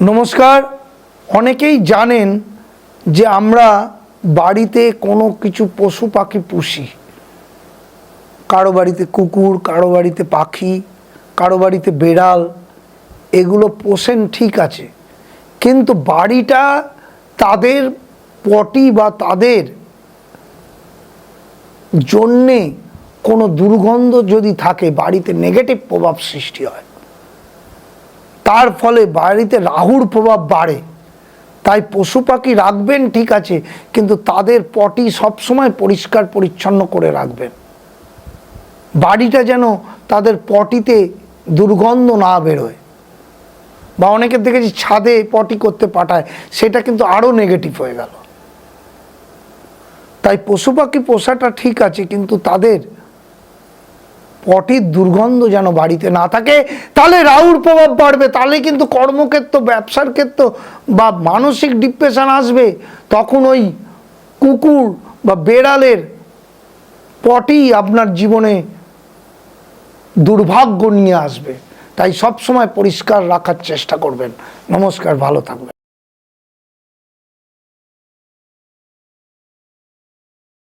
নমস্কার। অনেকেই জানেন যে আমরা বাড়িতে কোনো কিছু পশু পাখি পুষি। কারো বাড়িতে কুকুর, কারো বাড়িতে পাখি, কারো বাড়িতে বেড়াল, এগুলো পোষেন ঠিক আছে, কিন্তু বাড়িটা তাদের পটি বা তাদের জন্যে কোনো দুর্গন্ধ যদি থাকে, বাড়িতে নেগেটিভ প্রভাব সৃষ্টি হয়, তার ফলে বাড়িতে রাহুর প্রভাব বাড়ে। তাই পশু পাখি রাখবেন ঠিক আছে, কিন্তু তাদের পটি সবসময় পরিষ্কার পরিচ্ছন্ন করে রাখবেন। বাড়িটা যেন তাদের পটিতে দুর্গন্ধ না বেরোয়। বা অনেকের দেখেছি ছাদে পটি করতে পাঠায়, সেটা কিন্তু আরও নেগেটিভ হয়ে গেল। তাই পশু পাখি পোষাটা ঠিক আছে, কিন্তু তাদের পটির দুর্গন্ধ যেন বাড়িতে না থাকে, তাহলে রাহুর প্রভাব বাড়বে। তাহলে কিন্তু কর্মক্ষেত্র, ব্যবসার ক্ষেত্র বা মানসিক ডিপ্রেশন আসবে। তখন ওই কুকুর বা বেড়ালের পটি আপনার জীবনে দুর্ভাগ্য নিয়ে আসবে। তাই সব সময় পরিষ্কার রাখার চেষ্টা করবেন। নমস্কার, ভালো থাকবেন।